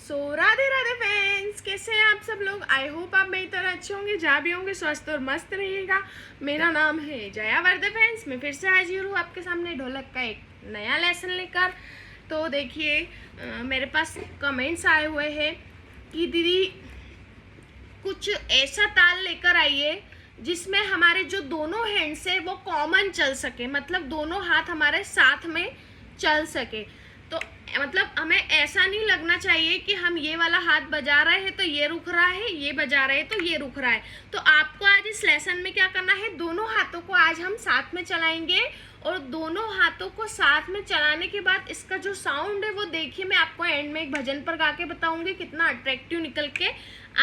Radhe Radhe friends, कैसे हैं आप सब लोग। आई होप आप मेरी तरह अच्छे होंगे, जहाँ भी होंगे स्वस्थ और मस्त रहिएगा। मेरा नाम है जया वर्दे फ्रेंड्स। मैं फिर से हाजिर हूँ आपके सामने ढोलक का एक नया लेसन लेकर। तो देखिए, मेरे पास कमेंट्स आए हुए हैं कि दीदी कुछ ऐसा ताल लेकर आइए जिसमें हमारे जो दोनों हैंड्स है वो कॉमन चल सके, मतलब दोनों हाथ हमारे साथ में चल सके। तो मतलब हमें ऐसा नहीं लगना चाहिए कि हम ये वाला हाथ बजा रहे हैं तो ये रुक रहा है, ये बजा रहे हैं तो ये रुक रहा है। तो आपको आज इस लेसन में क्या करना है, दोनों हाथों को आज हम साथ में चलाएंगे और दोनों हाथों को साथ में चलाने के बाद इसका जो साउंड है वो देखिए, मैं आपको एंड में एक भजन पर गा के बताऊंगी कितना अट्रैक्टिव निकल के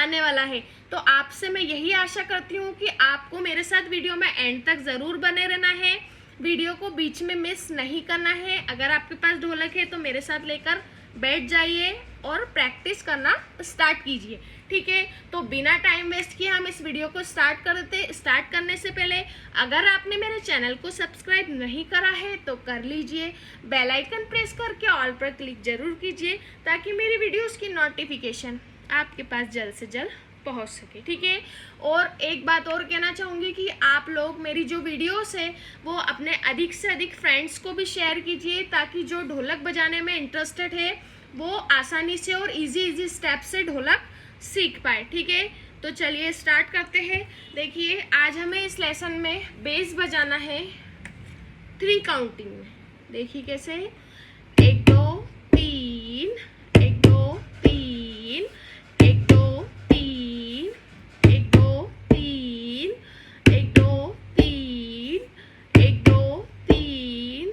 आने वाला है। तो आपसे मैं यही आशा करती हूँ कि आपको मेरे साथ वीडियो में एंड तक ज़रूर बने रहना है, वीडियो को बीच में मिस नहीं करना है। अगर आपके पास ढोलक है तो मेरे साथ लेकर बैठ जाइए और प्रैक्टिस करना स्टार्ट कीजिए, ठीक है। तो बिना टाइम वेस्ट किए हम इस वीडियो को स्टार्ट करने से पहले अगर आपने मेरे चैनल को सब्सक्राइब नहीं करा है तो कर लीजिए, बेल आइकन प्रेस करके ऑल पर क्लिक जरूर कीजिए ताकि मेरी वीडियोस की नोटिफिकेशन आपके पास जल्द से जल्द पहुंच सके, ठीक है। और एक बात और कहना चाहूँगी कि आप लोग मेरी जो वीडियोस है वो अपने अधिक से अधिक फ्रेंड्स को भी शेयर कीजिए ताकि जो ढोलक बजाने में इंटरेस्टेड है वो आसानी से और इजी स्टेप से ढोलक सीख पाए, ठीक है। तो चलिए स्टार्ट करते हैं। देखिए, आज हमें इस लेसन में बेस बजाना है 3 काउंटिंग में। देखिए कैसे, 1 2 3, 1 2 3, 1 2 3, 1 2 3, 1 2 3, 1 2 3,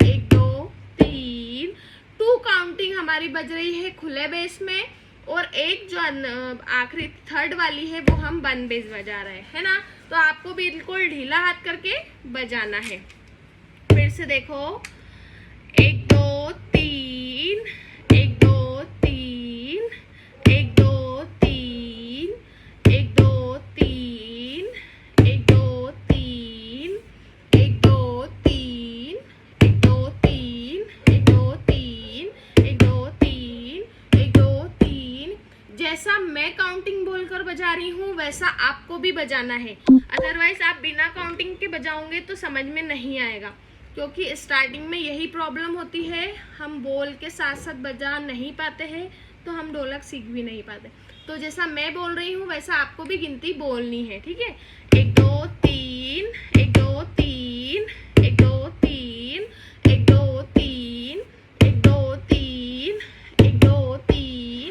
1 2 3। 2 काउंटिंग हमारी बज रही है खुले बेस में और एक जो आखिरी थर्ड वाली है वो हम बंद बेस बजा रहे हैं, है ना। तो आपको बिल्कुल ढीला हाथ करके बजाना है। फिर से देखो, 1 2 3, 1 2 3, 1 2 3, 1 2 3, 1 2 3, 1 2 3, 1 2 3, 1 2 3, 1 2 3, 1 2 3। जैसा मैं काउंटिंग बोलकर बजा रही हूँ वैसा आपको भी बजाना है, अदरवाइज आप बिना काउंटिंग के बजाओगे तो समझ में नहीं आएगा, क्योंकि स्टार्टिंग में यही प्रॉब्लम होती है, हम बोल के साथ साथ बजा नहीं पाते हैं तो हम ढोलक सीख भी नहीं पाते। तो जैसा मैं बोल रही हूँ वैसा आपको भी गिनती बोलनी है, ठीक है। 1 2 3, 1 2 3, 1 2 3, 1 2 3, 1 2 3, 1 2 3,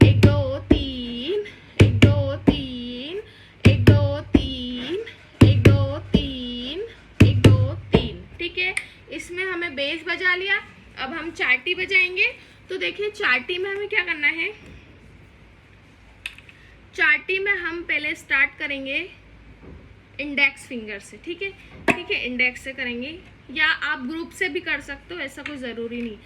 1 2 3, 1 2 3, 1 2 3, 1 2 3, 1 2 3, ठीक है। इसमें हमें बेस बजा लिया, अब हम चाटी बजाएंगे। तो देखिए, चाटी में हमें क्या करना है, चाटी में हम पहले स्टार्ट करेंगे इंडेक्स फिंगर से, ठीक है, ठीक है। इंडेक्स से करेंगे या आप ग्रुप से भी कर सकते हो, ऐसा कोई ज़रूरी नहीं।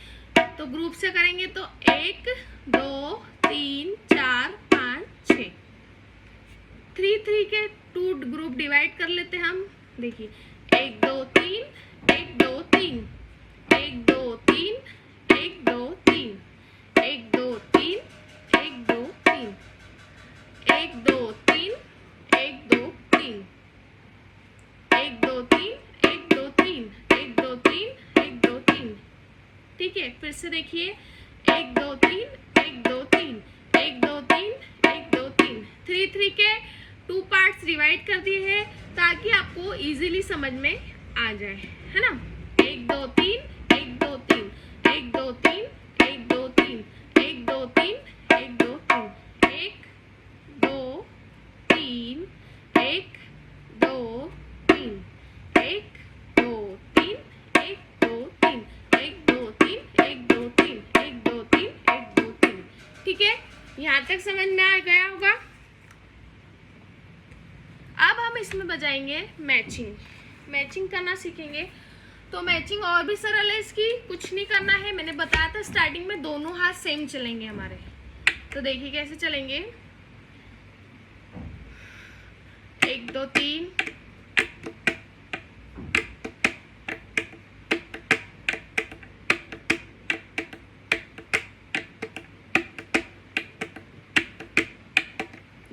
तो ग्रुप से करेंगे तो 1 2 3 4 5 6, 3 3 के 2 ग्रुप डिवाइड कर लेते हैं हम। देखिए, 1 2 3, 1 2 3, 1 2 3, 1 2 3, 1 2 3, 1 2 3, 1 2 3, 1 2 3, 1 2 3, 1 2 3, 1 2 3, 1 2 3, ठीक है। फिर से देखिए, 1 2 3, 1 2 3, 1 2 3, 1 2 3, 3 3 के 2 पार्ट्स डिवाइड कर दिए हैं ताकि आपको इजीली समझ में आ जाए, है ना। 1 2 3, 1 2 3, 1 2 3, 1 2 3, 1 2 3, 1 2 3, 1 2 3, 1 2 3, 1 2 3, 1 2 3, 1 2 3, 1 2 3, 1 2 3, 1 2 3, ठीक है। यहाँ तक समझ में आ गया होगा। अब हम इसमें बजाएंगे मैचिंग करना सीखेंगे। तो मैचिंग और भी सरल है, इसकी कुछ नहीं करना है, मैंने बताया था स्टार्टिंग में दोनों हाथ सेम चलेंगे हमारे। तो देखिए कैसे चलेंगे, 1 2 3, 1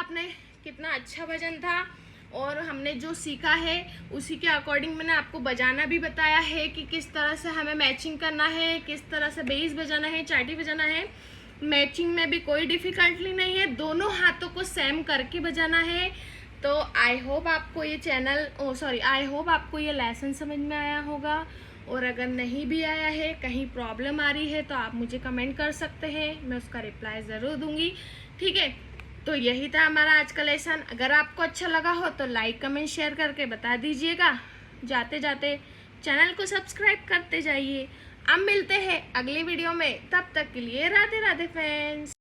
आपने कितना अच्छा भजन था, और हमने जो सीखा है उसी के अकॉर्डिंग मैंने आपको बजाना भी बताया है कि किस तरह से हमें मैचिंग करना है, किस तरह से बेस बजाना है, चाटी बजाना है। मैचिंग में भी कोई डिफ़िकल्टी नहीं है, दोनों हाथों को सेम करके बजाना है। तो आई होप आपको ये आई होप आपको ये लेसन समझ में आया होगा, और अगर नहीं भी आया है, कहीं प्रॉब्लम आ रही है, तो आप मुझे कमेंट कर सकते हैं, मैं उसका रिप्लाई ज़रूर दूंगी। ठीक है, तो यही था हमारा आज का लेसन। अगर आपको अच्छा लगा हो तो लाइक कमेंट शेयर करके बता दीजिएगा। जाते जाते चैनल को सब्सक्राइब करते जाइए। अब मिलते हैं अगली वीडियो में, तब तक के लिए राधे राधे फ्रेंड्स।